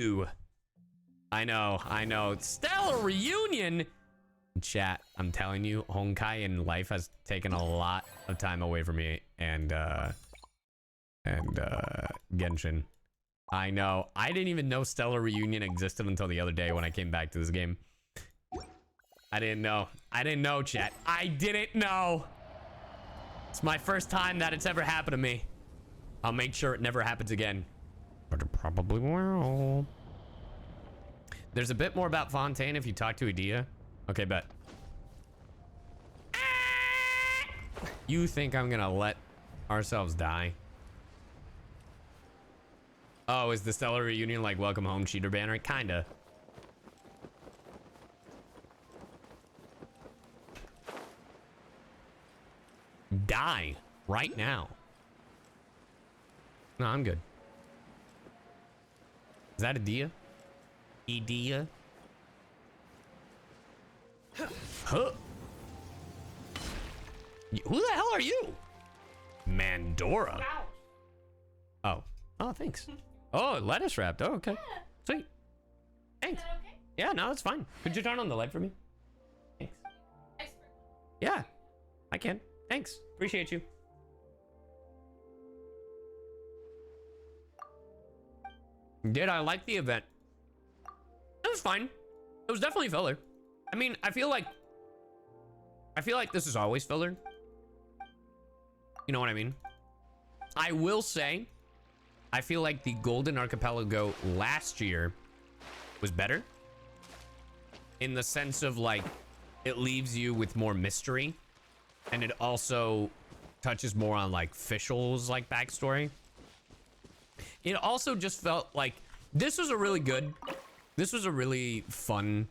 Ooh. I know. Stellar reunion! Chat, I'm telling you, Honkai in life has taken a lot of time away from me and Genshin. I know. I didn't even know Stellar Reunion existed until the other day when I came back to this game. I didn't know. Chat. I didn't know. It's my first time that it's ever happened to me. I'll make sure it never happens again. But it probably will. There's a bit more about Fontaine if you talk to Edea. Okay, bet. You think I'm gonna let ourselves die? Oh, is the Stellar Reunion like welcome home cheater banner? Kinda. Die right now. No, I'm good. Is that Edea? Edea? Huh? Who the hell are you? Mandora. Oh, thanks. Oh, lettuce wrapped. Oh, okay. Sweet. Thanks. Is that okay? Yeah, no, it's fine. Could you turn on the light for me? Thanks. Yeah, I can. Thanks. Appreciate you. Did I like the event? It was fine. It was definitely filler. I mean, I feel like this is always filler. You know what I mean? I will say, I feel like the Golden Archipelago last year was better. In the sense of like, it leaves you with more mystery. And it also touches more on like Fischl's like backstory. It also just felt like this was a really really fun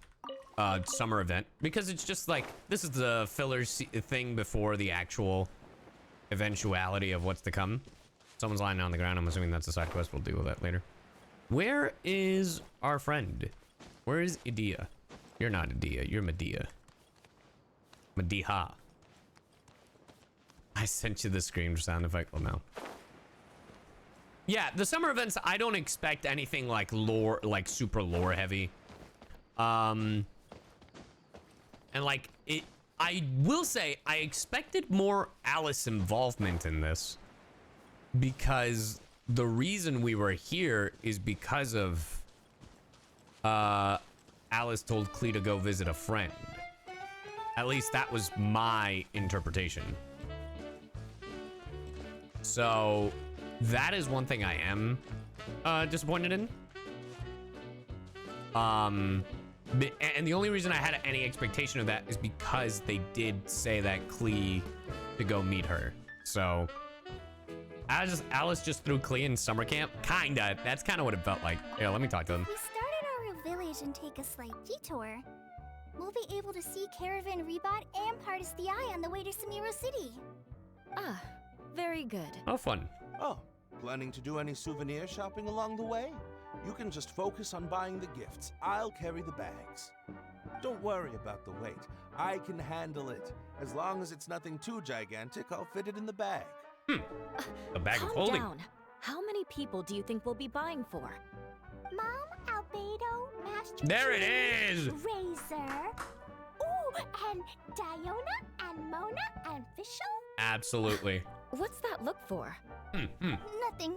summer event because it's just like this is the filler thing before the actual eventuality of what's to come. Someone's lying on the ground. I'm assuming that's a side quest. We'll deal with that later. Where is our friend? Where is Edea? You're not Edea. You're Medea. Medea. I sent you the scream sound effect. Well, no. Yeah, the summer events, I don't expect anything like lore, like super lore heavy. And like it, I will say I expected more Alice involvement in this because the reason we were here is because of Alice told Klee to go visit a friend. At least that was my interpretation. So that is one thing I am disappointed in. And the only reason I had any expectation of that is because they did say that Klee to go meet her. So Alice just threw Klee in summer camp. Kinda. That's kind of what it felt like. Yeah, let me talk to them. We started our village and take a slight detour. We'll be able to see Caravan Rebot and Partis the Eye on the way to Samiro City. Ah, very good. Oh, fun. Oh, planning to do any souvenir shopping along the way? You can just focus on buying the gifts. I'll carry the bags. Don't worry about the weight. I can handle it. As long as it's nothing too gigantic, I'll fit it in the bag. A bag of Calm holding. down. How many people do you think we'll be buying for? Mom, Albedo, Master There it Chief, is. Razor. Ooh, and Diona, and Mona, and Fischl. Absolutely. What's that look for? Nothing.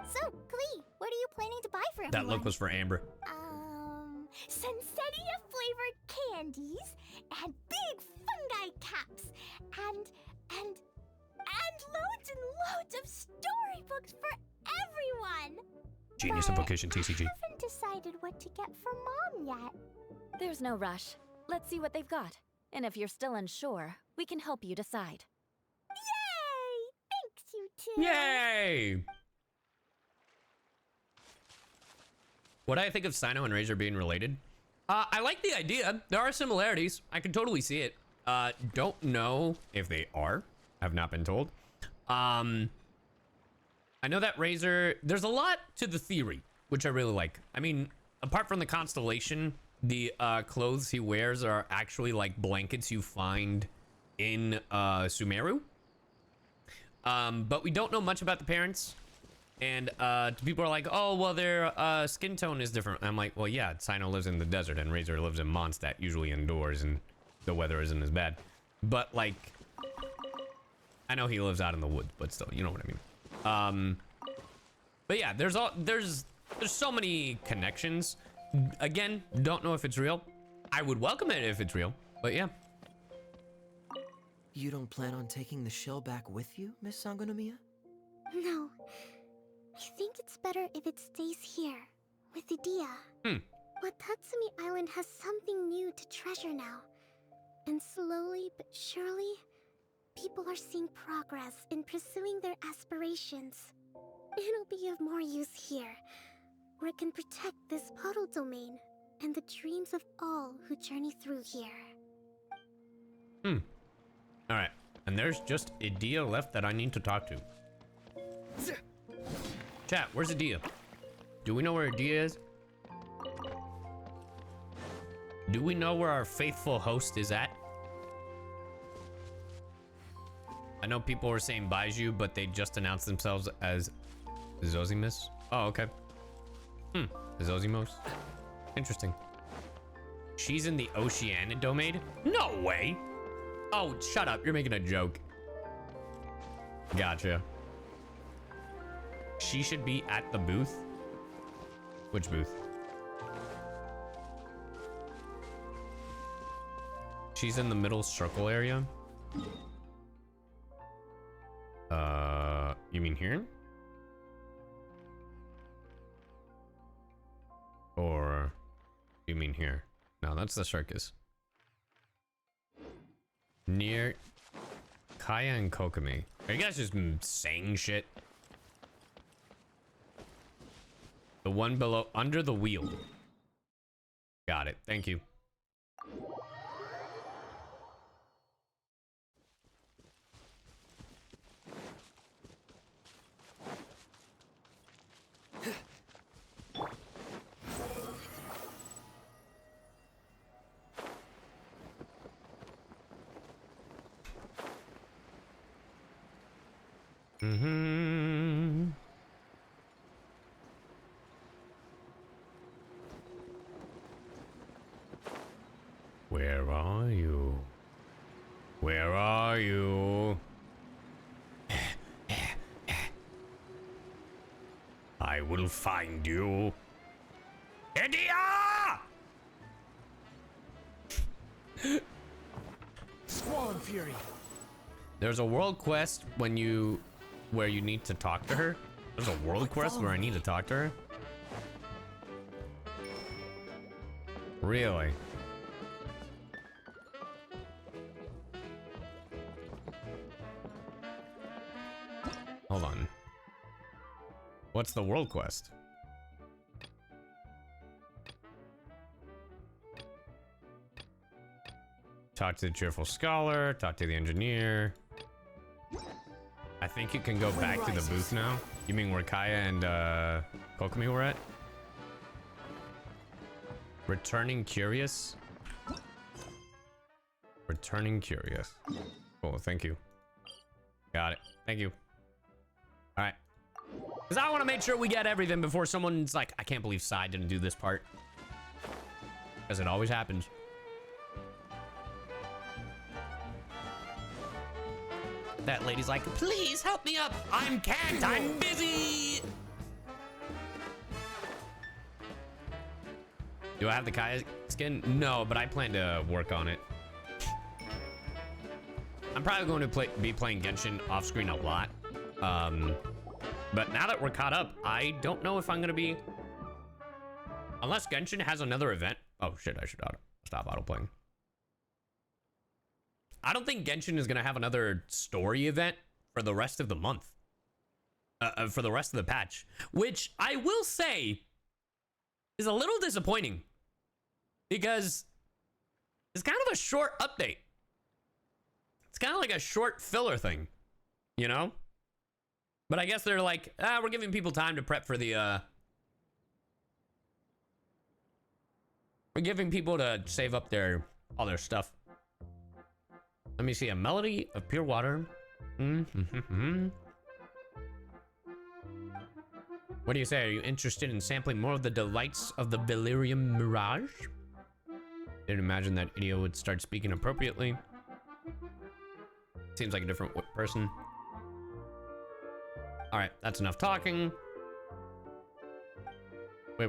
So, Klee, what are you planning to buy for everyone? That look was for Amber. Sunsetia flavored candies, and big fungi caps, and loads and loads of storybooks for everyone. Genius But Invocation TCG. I haven't decided what to get for Mom yet. There's no rush. Let's see what they've got. And if you're still unsure, we can help you decide. Yay! Thanks, you two. Yay! What do I think of Sino and Razor being related? I like the idea. There are similarities. I can totally see it. Don't know if they are. Have not been told. I know that Razor, there's a lot to the theory, which I really like. I mean, apart from the constellation, the clothes he wears are actually like blankets you find in Sumeru. But we don't know much about the parents. And people are like, oh, well, their skin tone is different. I'm like, well, yeah, Cyno lives in the desert and Razor lives in Mondstadt, usually indoors, and the weather isn't as bad. But like, I know he lives out in the woods, but still, you know what I mean. But yeah, there's so many connections. Again, don't know if it's real. I would welcome it if it's real, but yeah. You don't plan on taking the shell back with you, Miss Sangonomiya? No. I think it's better if it stays here, with Idia. But Tatsumi Island has something new to treasure now. And slowly but surely, people are seeing progress in pursuing their aspirations. It'll be of more use here, where it can protect this puddle domain and the dreams of all who journey through here. Alright, and there's just Idia left that I need to talk to. Chat, where's Idia? Do we know where Idia is? Do we know where our faithful host is at? I know people were saying Baiju, but they just announced themselves as Zosimus. Oh, okay. Zosimos. Interesting. She's in the Oceania domain? No way! Oh, shut up. You're making a joke. Gotcha. She should be at the booth. Which booth? She's in the middle circle area. You mean here? Or you mean here? No, that's the circus. Near Kaya and Kokomi. Are you guys just saying shit? The one below, under the wheel. Got it. Thank you. Where are you? Where are you? I will find you. Idia! Squall and Fury. There's a world quest where you need to talk to her. There's a world quest where I need to talk to her. Really? Hold on. What's the world quest? Talk to the cheerful scholar, talk to the engineer. I think you can go back to the booth now. You mean where Kaya and Kokomi were at? Returning curious? Returning curious. Cool, thank you. Got it. Thank you. Alright. Because I want to make sure we get everything before someone's like, I can't believe Sai didn't do this part. Because it always happens. That lady's like, please help me up. I'm busy. Do I have the Kaya skin? No, but I plan to work on it. I'm probably going to be playing Genshin off screen a lot. But now that we're caught up, I don't know if I'm going to be... Unless Genshin has another event. Oh shit, I should stop auto-playing. I don't think Genshin is going to have another story event for the rest of the month. For the rest of the patch. Which I will say is a little disappointing. Because it's kind of a short update. It's kind of like a short filler thing. You know? But I guess they're like, we're giving people time to prep for the... We're giving people to save up all their stuff. Let me see, a melody of pure water. What do you say? Are you interested in sampling more of the delights of the Delirium Mirage? Didn't imagine that idiot would start speaking appropriately. Seems like a different person. All right, that's enough talking. Wait.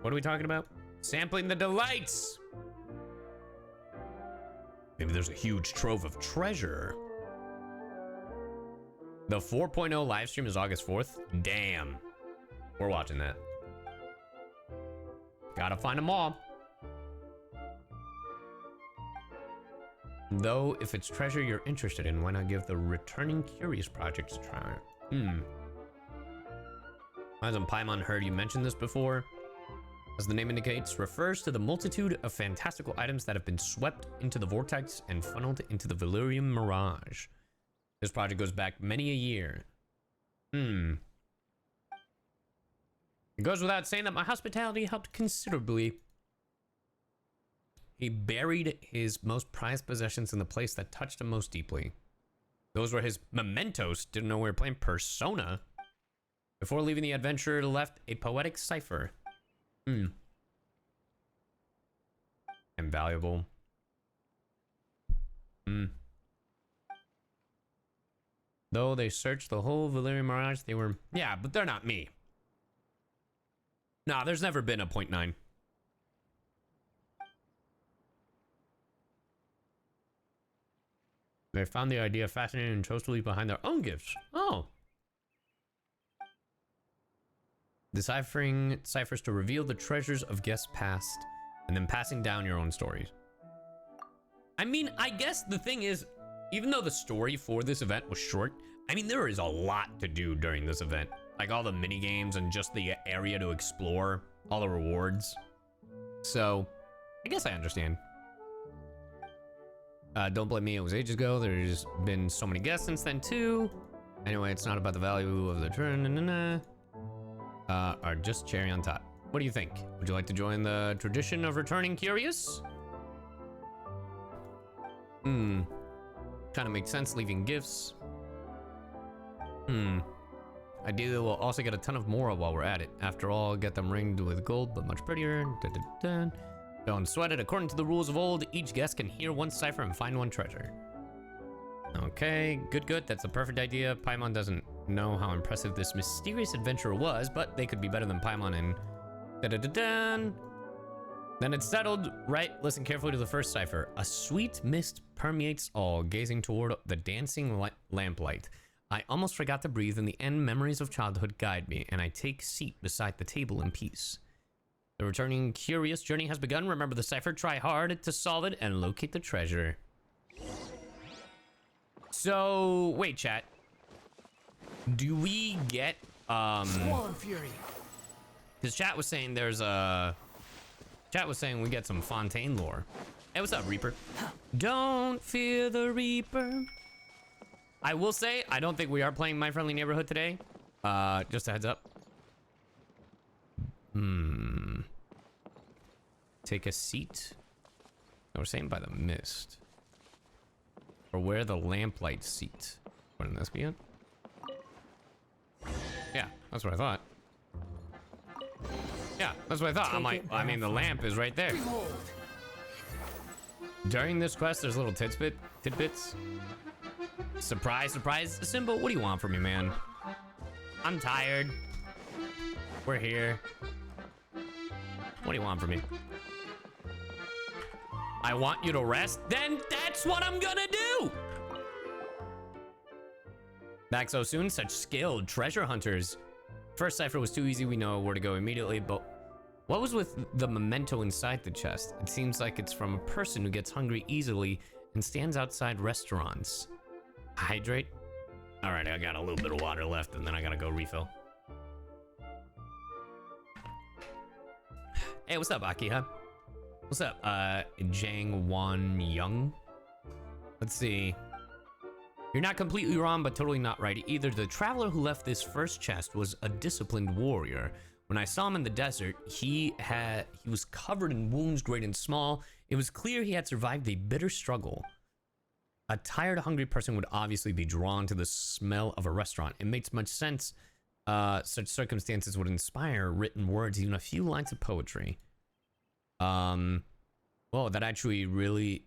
What are we talking about? Sampling the delights. Maybe there's a huge trove of treasure. The 4.0 live stream is August 4th. Damn. We're watching that. Gotta find them all. Though, if it's treasure you're interested in, why not give the Returning Curious project a try? Hasn't Paimon heard you mention this before? As the name indicates, refers to the multitude of fantastical items that have been swept into the vortex and funneled into the Delirium Mirage. This project goes back many a year. It goes without saying that my hospitality helped considerably. He buried his most prized possessions in the place that touched him most deeply. Those were his mementos. Didn't know we were playing Persona. Before leaving, the adventurer left a poetic cipher. Invaluable. Though they searched the whole Delirium Mirage, they were... Yeah, but they're not me. Nah, there's never been a 0.9. They found the idea fascinating and chose to leave behind their own gifts. Oh. Deciphering ciphers to reveal the treasures of guests past, and then passing down your own stories. I mean, I guess the thing is, even though the story for this event was short, I mean, there is a lot to do during this event. Like all the mini games and just the area to explore, all the rewards. So, I guess I understand. Don't blame me, it was ages ago. There's been so many guests since then too. Anyway, it's not about the value of the turn, or just cherry on top. What do you think? Would you like to join the tradition of returning curious? Kind of makes sense leaving gifts. Ideally, we'll also get a ton of mora while we're at it. After all, get them ringed with gold, but much prettier. Don't sweat it. According to the rules of old, each guest can hear one cipher and find one treasure. Okay, good. That's the perfect idea. Paimon doesn't know how impressive this mysterious adventure was, but they could be better than Paimon in... Then it's settled, right? Listen carefully to the first cipher. A sweet mist permeates all, gazing toward the dancing lamplight. I almost forgot to breathe. In the end, memories of childhood guide me, and I take seat beside the table in peace. The returning curious journey has begun. Remember the cipher, try hard to solve it, and locate the treasure. So, wait, chat. Do we get, Swollen Fury. because chat was saying there's a... Chat was saying we get some Fontaine lore. Hey, what's up, Reaper? Don't fear the Reaper. I will say, I don't think we are playing My Friendly Neighborhood today. Just a heads up. Take a seat. No, we're saying by the mist. Or where the lamplight seat. Wouldn't this be it? Yeah, that's what I thought. Yeah, that's what I thought. I'm like, I mean, the lamp is right there. During this quest, there's little tidbits. Surprise, surprise. Simba, what do you want from me, man? I'm tired. We're here. What do you want from me? I want you to rest? Then that's what I'm gonna do! Back so soon? Such skilled treasure hunters. First cipher was too easy, we know where to go immediately, but what was with the memento inside the chest? It seems like it's from a person who gets hungry easily and stands outside restaurants. Hydrate? Alright, I got a little bit of water left and then I gotta go refill. Hey, what's up, Akiha? What's up, Jang Wan Young? Let's see. You're not completely wrong, but totally not right either. The traveler who left this first chest was a disciplined warrior. When I saw him in the desert, he was covered in wounds great and small. It was clear he had survived a bitter struggle. A tired, hungry person would obviously be drawn to the smell of a restaurant. It makes much sense such circumstances would inspire written words, even a few lines of poetry. Well, that's actually really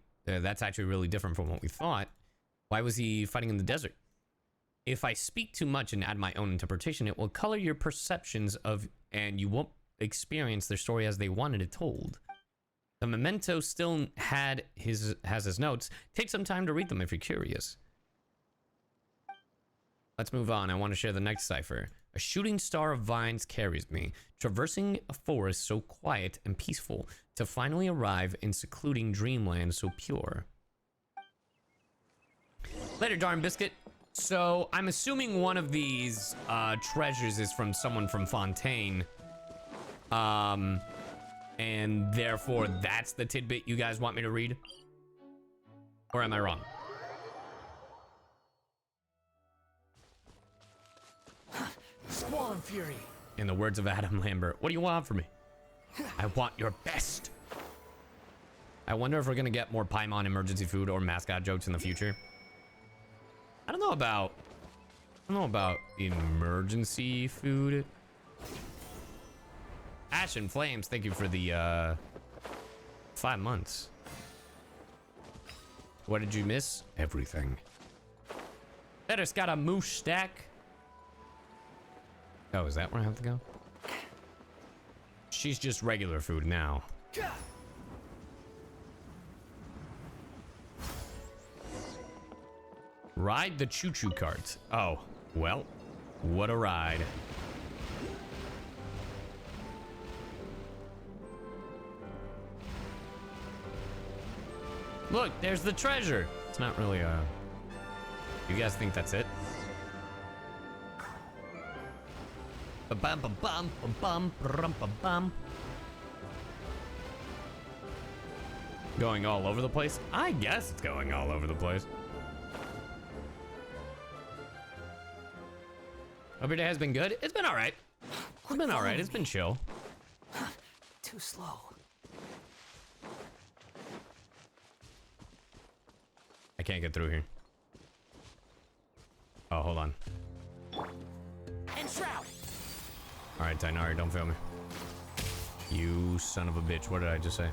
different from what we thought. Why was he fighting in the desert? If I speak too much and add my own interpretation, it will color your perceptions of, and you won't experience their story as they wanted it told. The memento still has his notes. Take some time to read them if you're curious. Let's move on. I want to share the next cipher. A shooting star of vines carries me, traversing a forest so quiet and peaceful, to finally arrive in secluding dreamland so pure. Later, darn biscuit. So I'm assuming one of these treasures is from someone from Fontaine. And therefore that's the tidbit you guys want me to read? Or am I wrong? Squall and fury. In the words of Adam Lambert, what do you want from me? I want your best. I wonder if we're gonna get more Paimon emergency food or mascot jokes in the future. I don't know about emergency food. Ash and Flames, thank you for the 5 months. What did you miss? Everything. Better's got a moose stack. Oh, is that where I have to go? She's just regular food now. Ride the choo-choo cart. Oh, well, what a ride. Look, there's the treasure. It's not really you guys think that's it? Ba-bum, ba-bum, ba-bum, ba-rum, ba-bum. Going all over the place? I guess it's going all over the place. Hope your day has been good. It's been all right. It's been all right. It's been chill. Too slow. I can't get through here. Oh, hold on. And shroud. All right, Tainari, don't fail me. You son of a bitch. What did I just say?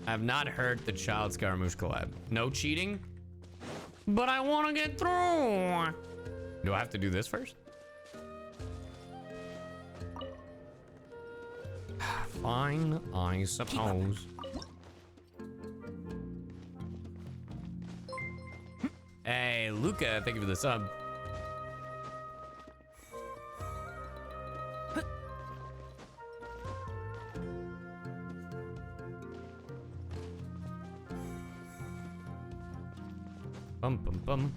I have not heard the Child Scaramouche collab. No cheating, but I want to get through. Do I have to do this first? Fine, I suppose. Hey, Luca, thank you for the sub. Bum, bum, bum.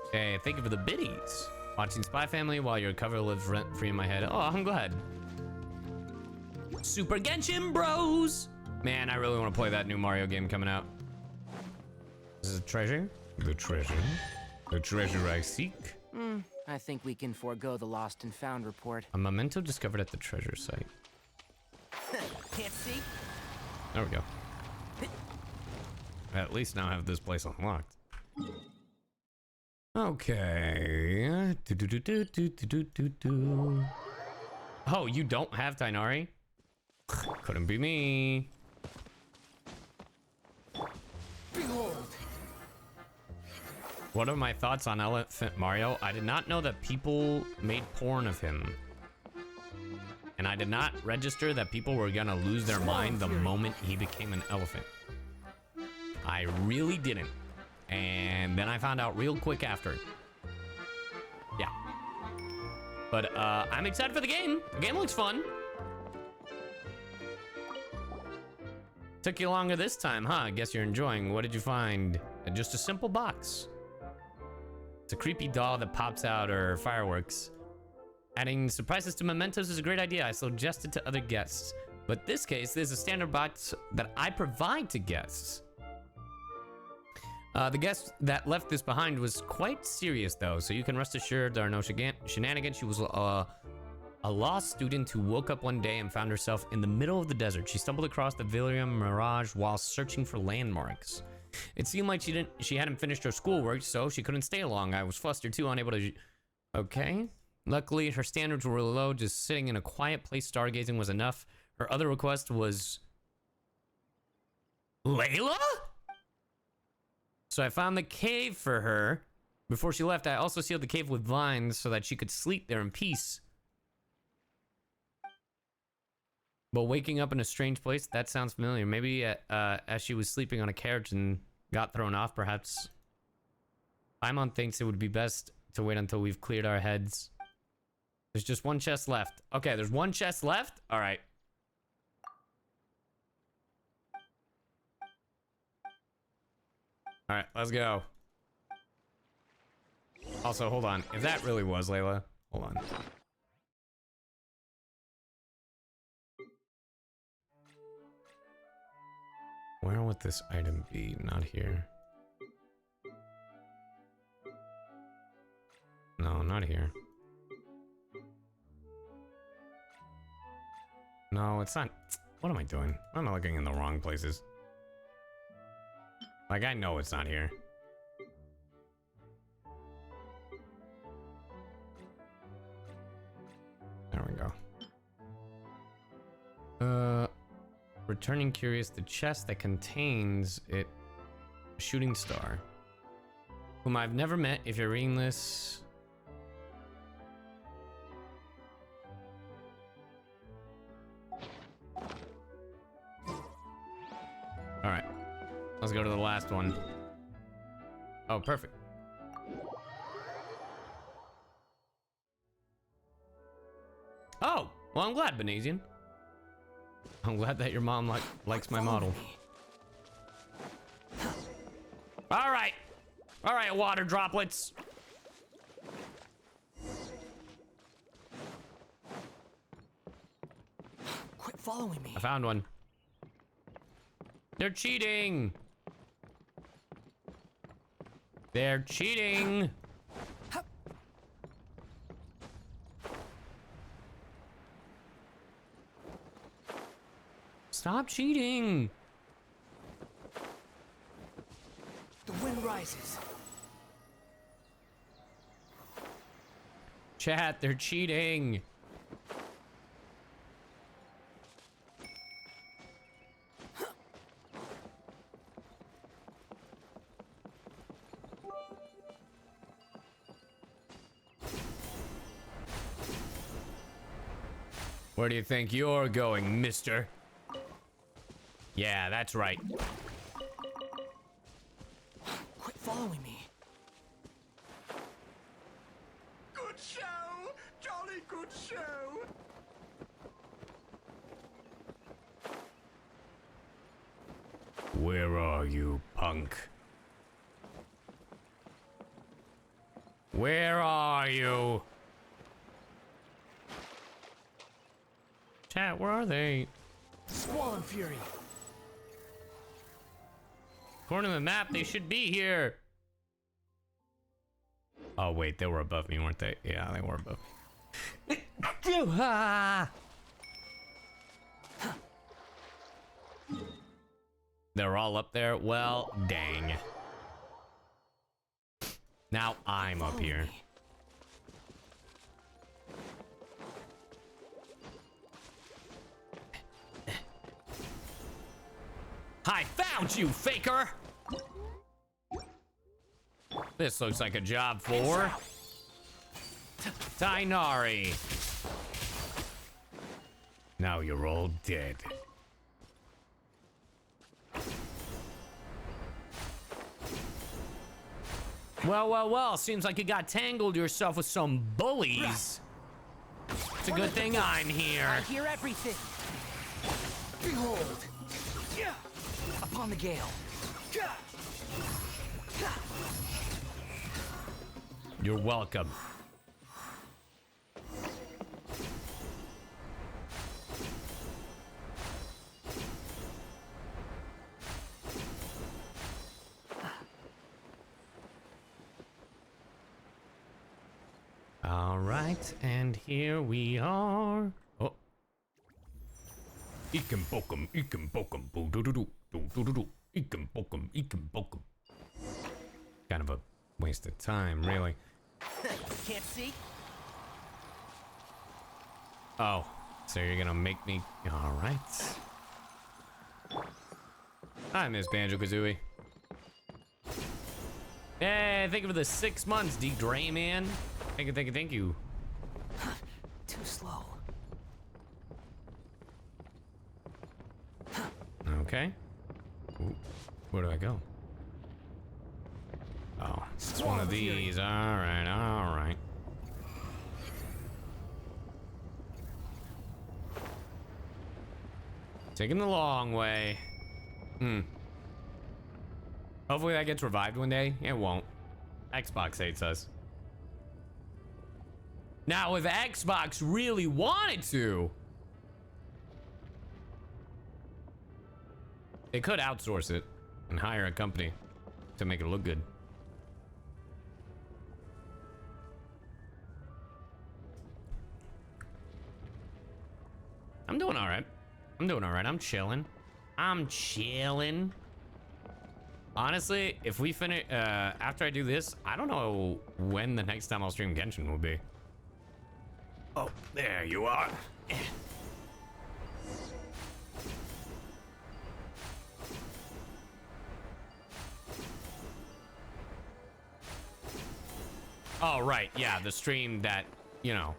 Okay, thank you for the biddies. Watching Spy Family while your cover lives rent free in my head. Oh, I'm glad. Super Genshin Bros. Man, I really want to play that new Mario game coming out. This is a treasure? The treasure? The treasure I seek? I think we can forego the lost and found report. A memento discovered at the treasure site. Can't see? There we go. At least now I have this place unlocked. Okay. Oh, you don't have Tainari? Couldn't be me. Behold. What are my thoughts on Elephant Mario? I did not know that people made porn of him. And I did not register that people were gonna lose their mind the moment he became an elephant. I really didn't. And then I found out real quick after. Yeah. But I'm excited for the game. The game looks fun. Took you longer this time, huh? Guess you're enjoying. What did you find? Just a simple box. It's a creepy doll that pops out or fireworks. Adding surprises to mementos is a great idea. I suggested to other guests. But this case, there's a standard box that I provide to guests. The guest that left this behind was quite serious, though, so you can rest assured there are no shenanigans. She was a lost student who woke up one day and found herself in the middle of the desert. She stumbled across the Villium Mirage while searching for landmarks. It seemed like she hadn't finished her schoolwork, so she couldn't stay long. I was flustered too, unable to... Okay. Luckily, her standards were really low. Just sitting in a quiet place stargazing was enough. Her other request was... Layla? So I found the cave for her. Before she left, I also sealed the cave with vines so that she could sleep there in peace. But waking up in a strange place, that sounds familiar. Maybe as she was sleeping on a carriage and got thrown off, perhaps. Paimon thinks it would be best to wait until we've cleared our heads. There's just one chest left. Okay, there's one chest left? All right. All right, let's go. Also, hold on. If that really was Layla, hold on. Where would this item be? Not here. No, not here. No, it's not. What am I doing? Why am I looking in the wrong places? Like, I know it's not here. There we go. Returning curious, the chest that contains it, a shooting star, whom I've never met. If you're reading this, all right, let's go to the last one. Oh, perfect. Oh, well, I'm glad, Benasian. I'm glad that your mom likes my model. All right, water droplets. Quit following me. I found one. They're cheating. They're cheating. Stop cheating. The wind rises. Chat, they're cheating. Where do you think you're going, mister? Yeah, that's right. Quit following me. Good show! Jolly good show! Where are you, punk? Where are you? Chat, where are they? Squall and Fury. According to the map, they should be here. Oh, wait, they were above me, weren't they? Yeah, they were above me. They're all up there? Well, dang. Now I'm up here. I found you, faker! This looks like a job for Tainari. Now you're all dead. Well, seems like you got tangled yourself with some bullies. It's a good thing I'm here. I hear everything. Behold. Upon the gale. You're welcome. right, and here we are. Oh. Ikem bokum, boo doo doo doo, doo doo doo doo. Ikem bokum. Kind of a waste of time, really. Can't see? Oh, so you're gonna make me... Alright. Hi, Miss Banjo-Kazooie. Hey, thank you for the 6 months, D-Dre, man. Thank you. Too slow. Okay. Ooh, where do I go? Oh, it's one of these. Alright. Taking the long way. Hopefully that gets revived one day. It won't. Xbox hates us. Now, if Xbox really wanted to, they could outsource it and hire a company to make it look good. I'm doing all right. I'm chilling. Honestly, if we finish, after I do this, I don't know when the next time I'll stream Genshin will be. Oh, there you are. Oh, right. Yeah, the stream that, you know.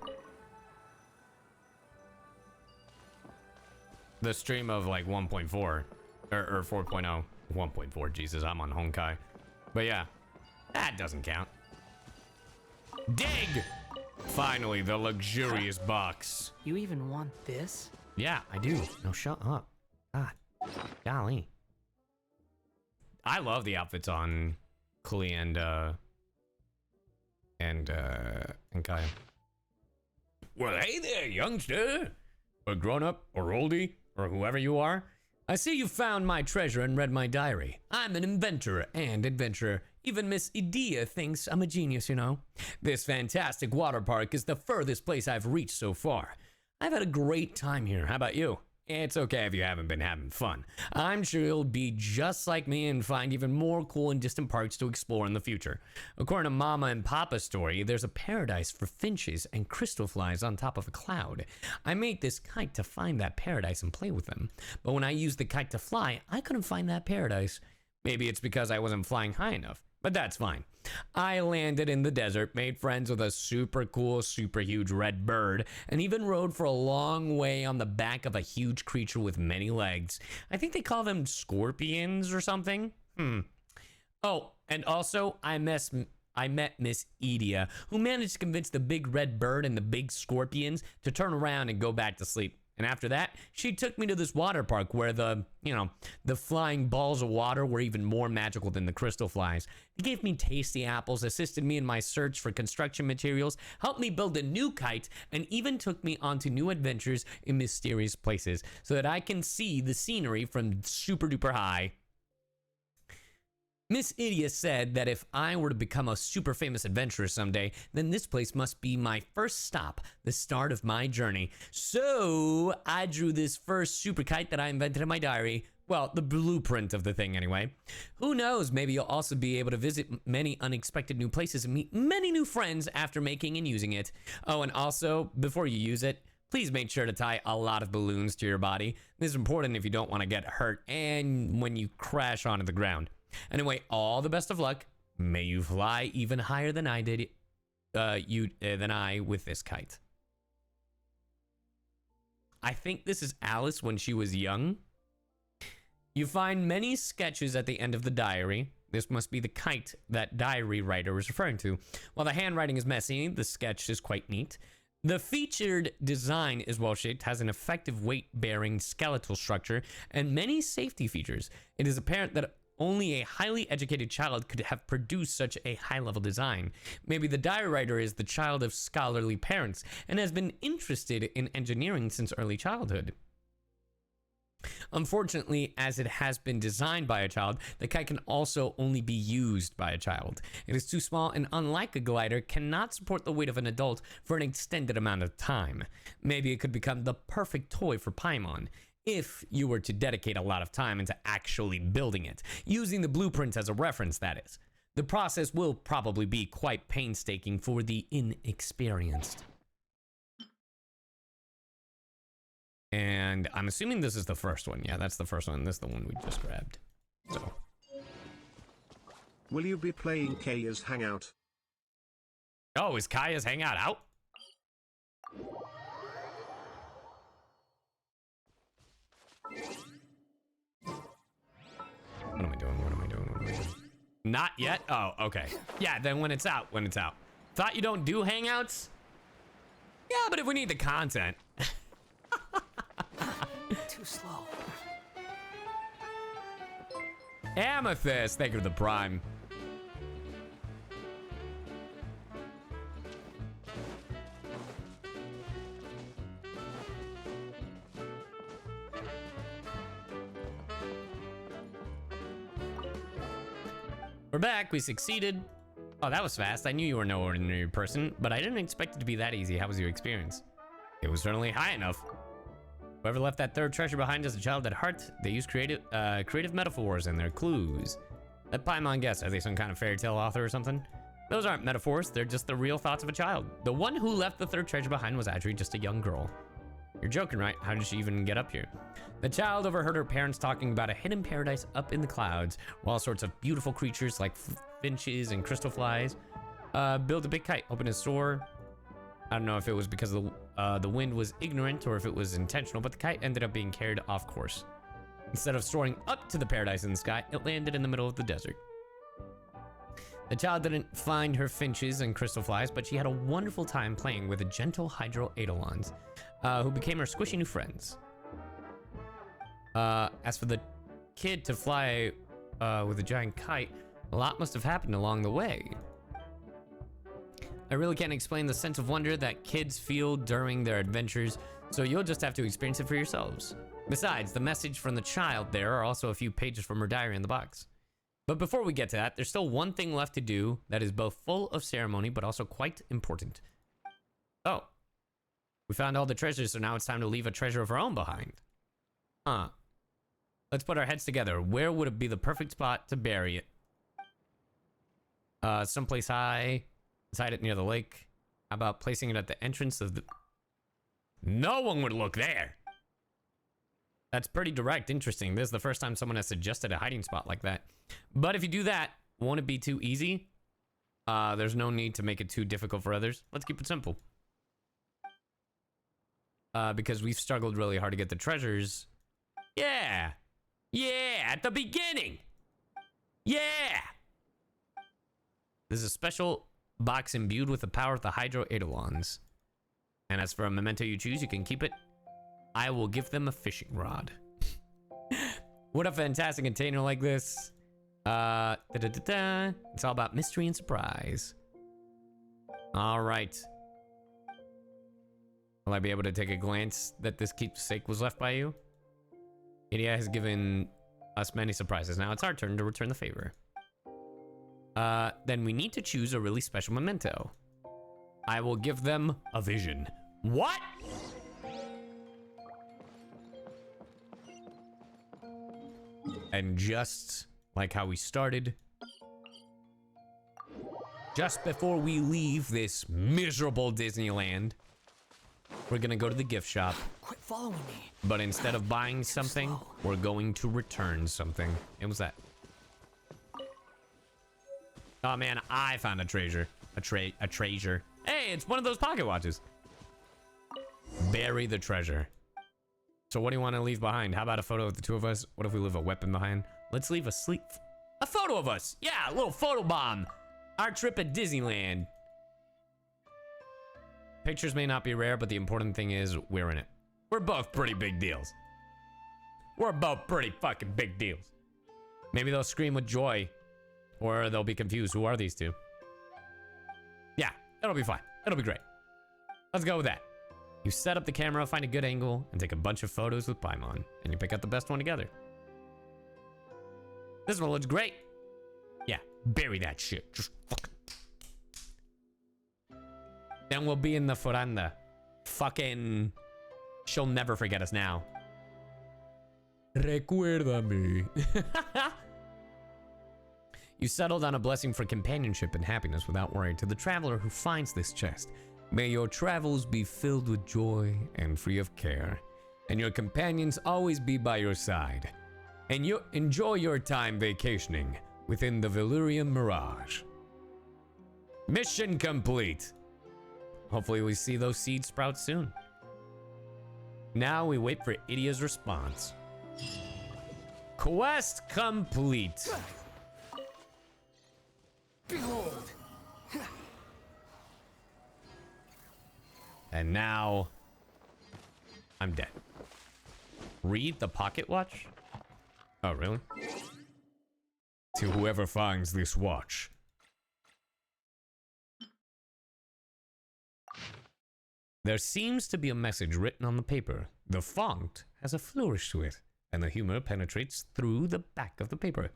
The stream of like 1.4 or 4.0. 1.4, Jesus, I'm on Honkai. But yeah, that doesn't count. Dig! Finally, the luxurious box. You even want this? Yeah, I do. No, shut up. God, golly. I love the outfits on Klee and Kaya. Well, hey there, youngster. Or grown-up, or oldie, or whoever you are. I see you found my treasure and read my diary. I'm an inventor and adventurer. Even Miss Idea thinks I'm a genius, you know. This fantastic water park is the furthest place I've reached so far. I've had a great time here. How about you? It's okay if you haven't been having fun. I'm sure you'll be just like me and find even more cool and distant parks to explore in the future. According to Mama and Papa's story, there's a paradise for finches and crystal flies on top of a cloud. I made this kite to find that paradise and play with them. But when I used the kite to fly, I couldn't find that paradise. Maybe it's because I wasn't flying high enough, but that's fine. I landed in the desert, made friends with a super cool, super huge red bird, and even rode for a long way on the back of a huge creature with many legs. I think they call them scorpions or something. Oh, and also I met Miss Idia, who managed to convince the big red bird and the big scorpions to turn around and go back to sleep. And after that, she took me to this water park where the flying balls of water were even more magical than the crystal flies. It gave me tasty apples, assisted me in my search for construction materials, helped me build a new kite, and even took me onto new adventures in mysterious places so that I can see the scenery from super duper high. Miss Idia said that if I were to become a super famous adventurer someday, then this place must be my first stop, the start of my journey. So I drew this first super kite that I invented in my diary. Well, the blueprint of the thing anyway. Who knows, maybe you'll also be able to visit many unexpected new places and meet many new friends after making and using it. Oh, and also, before you use it, please make sure to tie a lot of balloons to your body. This is important if you don't want to get hurt and when you crash onto the ground. Anyway, all the best of luck. May you fly even higher than I did, than I with this kite. I think this is Alice when she was young. You find many sketches at the end of the diary. This must be the kite that diary writer is referring to. While the handwriting is messy, the sketch is quite neat. The featured design is well-shaped, has an effective weight-bearing skeletal structure, and many safety features. It is apparent that only a highly educated child could have produced such a high-level design. Maybe the diary writer is the child of scholarly parents and has been interested in engineering since early childhood. Unfortunately, as it has been designed by a child, the kite can also only be used by a child. It is too small and, unlike a glider, cannot support the weight of an adult for an extended amount of time. Maybe it could become the perfect toy for Paimon, if you were to dedicate a lot of time into actually building it, using the blueprints as a reference, that is. The process will probably be quite painstaking for the inexperienced. And I'm assuming this is the first one. Yeah, that's the first one. This is the one we just grabbed. So. Will you be playing Kaya's Hangout? Oh, is Kaya's Hangout out? What am I doing? What am I doing? What am I doing? Not yet? Oh, okay. Yeah, then when it's out, when it's out. Thought you don't do Hangouts? Yeah, but if we need the content. Too slow. Amethyst, thank you for the prime. We're back, we succeeded. Oh, that was fast. I knew you were no ordinary person, but I didn't expect it to be that easy. How was your experience? It was certainly high enough. Whoever left that third treasure behind as a child at heart, they use creative metaphors in their clues. Let Paimon guess, are they some kind of fairy tale author or something? Those aren't metaphors, they're just the real thoughts of a child. The one who left the third treasure behind was actually just a young girl. You're joking, right? How did she even get up here? The child overheard her parents talking about a hidden paradise up in the clouds, where all sorts of beautiful creatures like finches and crystal flies built a big kite, opened a store. I don't know if it was because the wind was ignorant or if it was intentional, but the kite ended up being carried off course. Instead of soaring up to the paradise in the sky, it landed in the middle of the desert. The child didn't find her finches and crystal flies, but she had a wonderful time playing with the gentle hydro eidolons, who became her squishy new friends. As for the kid to fly with a giant kite, a lot must have happened along the way. I really can't explain the sense of wonder that kids feel during their adventures, so you'll just have to experience it for yourselves. Besides, the message from the child there are also a few pages from her diary in the box. But before we get to that, there's still one thing left to do that is both full of ceremony but also quite important. Oh. We found all the treasures, so now it's time to leave a treasure of our own behind. Huh. Let's put our heads together. Where would it be the perfect spot to bury it? Someplace high. Hide it near the lake. How about placing it at the entrance of the... No one would look there! That's pretty direct. Interesting. This is the first time someone has suggested a hiding spot like that. But if you do that, won't it be too easy? There's no need to make it too difficult for others. Let's keep it simple. Because we've struggled really hard to get the treasures. Yeah! Yeah! At the beginning! Yeah! This is a special box imbued with the power of the hydro eidolons. And as for a memento you choose, you can keep it. I will give them a fishing rod. What a fantastic container like this. It's all about mystery and surprise. All right. Will I be able to take a glance that this keepsake was left by you? Idia has given us many surprises. Now it's our turn to return the favor. Then we need to choose a really special memento. I will give them a vision. What? And just like how we started, just before we leave this miserable Disneyland, we're gonna go to the gift shop. Quit following me. But instead of buying something, we're going to return something. And what's that? Oh man, I found a treasure. A treasure. Hey, it's one of those pocket watches. Bury the treasure. So what do you want to leave behind? How about a photo of the two of us? What if we leave a weapon behind? Let's leave a photo of us. Yeah, a little photo bomb. Our trip at Disneyland. Pictures may not be rare, but the important thing is we're in it. We're both pretty big deals. We're both pretty fucking big deals. Maybe they'll scream with joy. Or they'll be confused. Who are these two? Yeah, it'll be fine. It'll be great. Let's go with that. You set up the camera, find a good angle, and take a bunch of photos with Paimon, and you pick out the best one together. This one looks great. Yeah, bury that shit. Just fucking. Then we'll be in the veranda. Fucking. She'll never forget us now. Recuérdame. You settled on a blessing for companionship and happiness without worry to the traveler who finds this chest. May your travels be filled with joy and free of care, and your companions always be by your side. And you enjoy your time vacationing within the Valyrian Mirage. Mission complete. Hopefully we see those seeds sprout soon. Now we wait for Idia's response. Quest complete. Behold. And now I'm dead. Read the pocket watch? Oh, really? To whoever finds this watch. There seems to be a message written on the paper. The font has a flourish to it, and the humor penetrates through the back of the paper.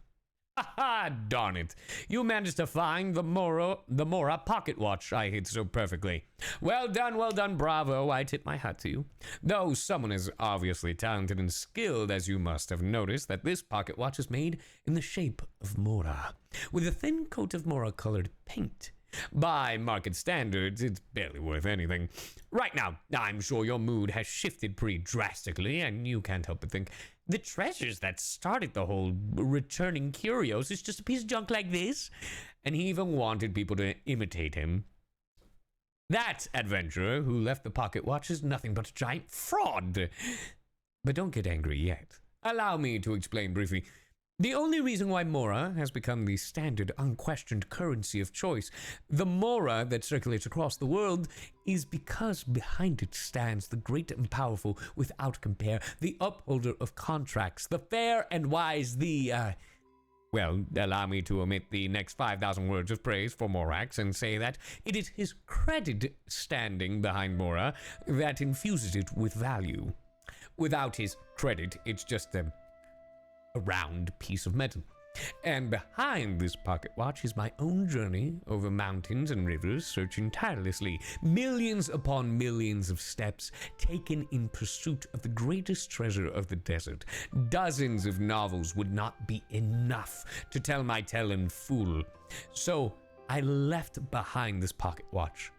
Ha! Darn it. You managed to find the Mora pocket watch I hid so perfectly. Well done, bravo. I tip my hat to you. Though someone as obviously talented and skilled as you must have noticed that this pocket watch is made in the shape of Mora, with a thin coat of Mora-colored paint. By market standards, it's barely worth anything. Right now, I'm sure your mood has shifted pretty drastically, and you can't help but think, the treasures that started the whole returning curios is just a piece of junk like this? And he even wanted people to imitate him. That adventurer who left the pocket watch is nothing but a giant fraud. But don't get angry yet. Allow me to explain briefly. The only reason why Mora has become the standard, unquestioned currency of choice, the Mora that circulates across the world, is because behind it stands the great and powerful, without compare, the upholder of contracts, the fair and wise, well, allow me to omit the next 5,000 words of praise for Morax and say that it is his credit standing behind Mora that infuses it with value. Without his credit, it's just a round piece of metal. And behind this pocket watch is my own journey over mountains and rivers, searching tirelessly, millions upon millions of steps taken in pursuit of the greatest treasure of the desert. Dozens of novels would not be enough to tell my tale in full. So I left behind this pocket watch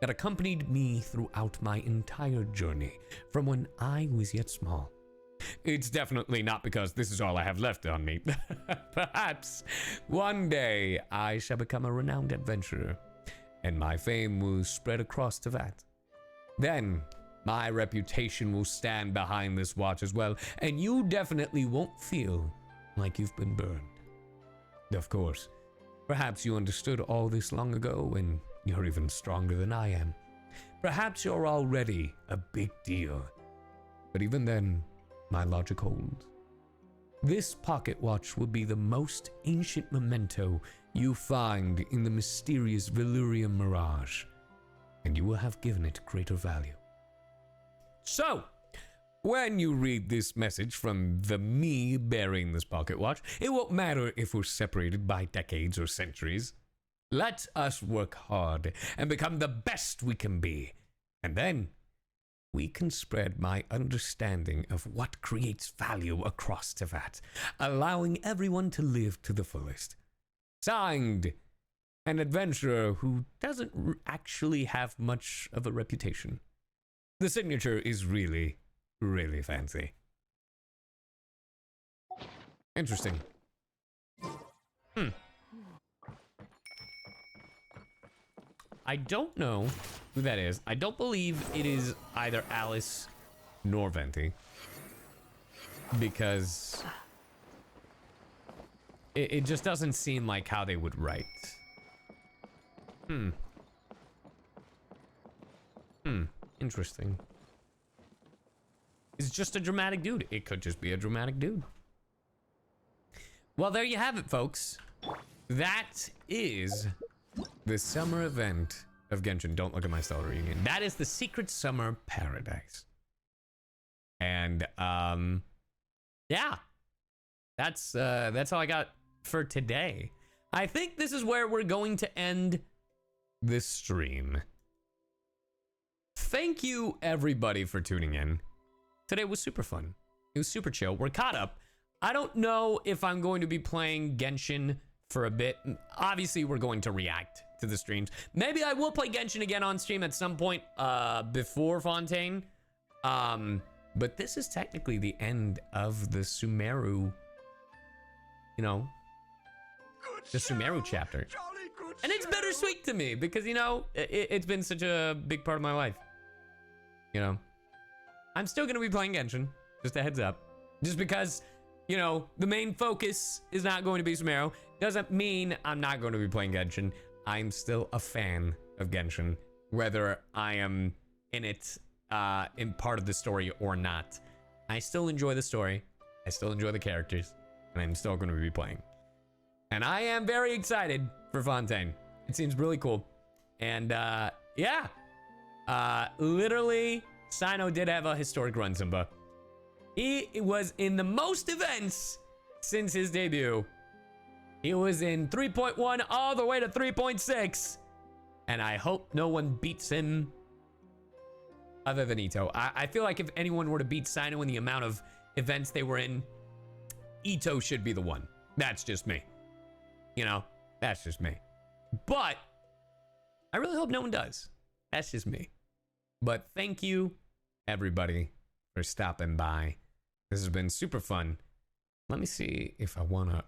that accompanied me throughout my entire journey, from when I was yet small. It's definitely not because this is all I have left on me. Perhaps one day I shall become a renowned adventurer, and my fame will spread across Teyvat. Then my reputation will stand behind this watch as well, and you definitely won't feel like you've been burned. Of course, perhaps you understood all this long ago, and you're even stronger than I am. Perhaps you're already a big deal. But even then, my logic holds. This pocket watch will be the most ancient memento you find in the mysterious Valyrian Mirage, and you will have given it greater value. So, when you read this message from the me bearing this pocket watch, it won't matter if we're separated by decades or centuries. Let us work hard and become the best we can be, and then we can spread my understanding of what creates value across Teyvat, allowing everyone to live to the fullest. Signed, an adventurer who doesn't actually have much of a reputation. The signature is really, really fancy. Interesting. I don't know who that is. I don't believe it is either Alice nor Venti, because it just doesn't seem like how they would write. Interesting. It's just a dramatic dude. It could just be a dramatic dude. Well, there you have it, folks. That is the summer event of Genshin. Don't look at my stellar reunion. That is the Secret Summer Paradise. And yeah, that's all I got for today. I think this is where we're going to end this stream. Thank you everybody for tuning in. Today was super fun. It was super chill. We're caught up. I don't know if I'm going to be playing Genshin for a bit. Obviously, we're going to react to the streams. Maybe I will play Genshin again on stream at some point before Fontaine. But this is technically the end of the Sumeru, you know, the Sumeru chapter. And it's bittersweet to me because, you know, it's been such a big part of my life. You know, I'm still going to be playing Genshin, just a heads up. Just because, you know, the main focus is not going to be Sumeru doesn't mean I'm not going to be playing Genshin. I'm still a fan of Genshin, whether I am in it in part of the story or not. I still enjoy the story. I still enjoy the characters, and I'm still going to be playing. And I am very excited for Fontaine. It seems really cool. And yeah, literally, Sino did have a historic run, Simba. He was in the most events since his debut. He was in 3.1 all the way to 3.6. And I hope no one beats him other than Ito. I feel like if anyone were to beat Sino in the amount of events they were in, Ito should be the one. That's just me. You know, that's just me. But I really hope no one does. That's just me. But thank you, everybody, for stopping by. This has been super fun. Let me see if I want to